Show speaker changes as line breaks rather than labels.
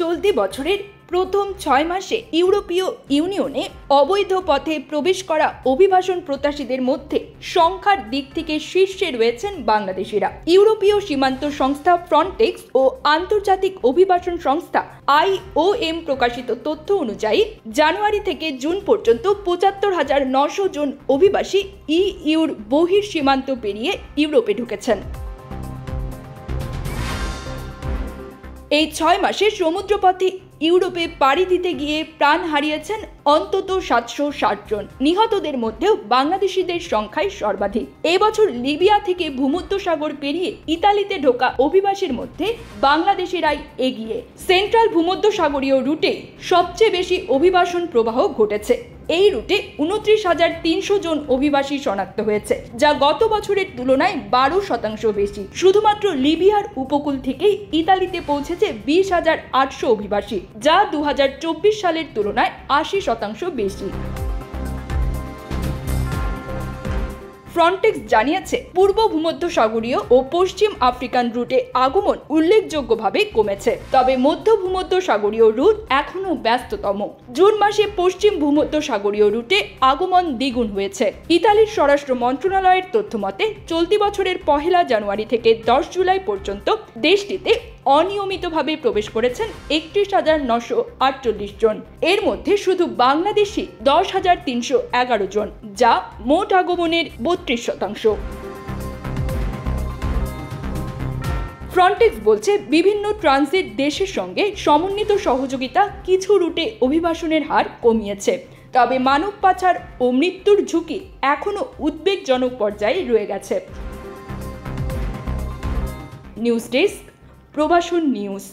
চলতি বছরের প্রথম 6 মাসে ইউরোপীয় ইউনিয়নে অবৈধ পথে প্রবেশ করা অভিবাসন প্রত্যাশীদের মধ্যে সংখ্যার দিক থেকে শীর্ষে রয়েছেন বাংলাদেশিরা। ইউরোপীয় সীমান্ত সংস্থা ফ্রন্টেক্স ও আন্তর্জাতিক অভিবাসন সংস্থা IOM প্রকাশিত তথ্য অনুযায়ী জানুয়ারি থেকে জুন পর্যন্ত ৭৫,৯০০ জন অভিবাসী ইউর বহির সীমান্ত পেরিয়ে ইউরোপে ঢুকেছেন। এই 6 মাসে সমুদ্রপথে ইউরোপে পাড়ি দিতে গিয়ে প্রাণ হারিয়েছেন অন্তত ৭৬০ জন। নিহতদের মধ্যেও বাংলাদেশিদের সংখ্যাই সর্বাধিক। এবছর লিবিয়া থেকে ভূমধ্যসাগর পেরিয়ে ইতালিতে ঢোকা অভিবাসীর মধ্যে বাংলাদেশিরাই এগিয়ে। সেন্ট্রাল ভূমধ্যসাগরীয় রুটে সবচেয়ে বেশি অভিবাসন প্রবাহ ঘটেছে। এই রুটে ২৯,৩০০ জন অভিবাসী শনাক্ত হয়েছে, যা গত বছরের তুলনায় ১২% বেশি। শুধুমাত্র লিবিয়ার উপকূল থেকেই ইতালিতে পৌঁছেছে ২০,৮০০ অভিবাসী, যা ২০২৪ সালের তুলনায় ৮০% বেশি। ফ্রন্টেক্স জানিয়েছে, পূর্ব ভূমধ্যসাগরীয় ও পশ্চিম আফ্রিকান রুটে আগমন উল্লেখযোগ্যভাবে কমেছে, তবে মধ্য ভূমধ্যসাগরীয় রুট এখনও ব্যস্ততম। জুন মাসে পশ্চিম ভূমধ্যসাগরীয় রুটে আগমন দ্বিগুণ হয়েছে। ইতালির স্বরাষ্ট্র মন্ত্রণালয়ের তথ্য মতে চলতি বছরের ১ জানুয়ারি থেকে ১০ জুলাই পর্যন্ত দেশটিতে অনিয়মিতভাবে প্রবেশ করেছেন ৩১,৯৪৮ জন। এর মধ্যে শুধু বাংলাদেশি ১০,৩১১ জন, যা মোট আগমনের ৩২%। ফ্রন্টেক্স বলছে, বিভিন্ন ট্রানজিট দেশের সঙ্গে সমন্বিত সহযোগিতা কিছু রুটে অভিবাসনের হার কমিয়েছে, তবে মানব পাচার ও মৃত্যুর ঝুঁকি এখনও উদ্বেগজনক পর্যায়ে রয়ে গেছে। News desk, Probashon news.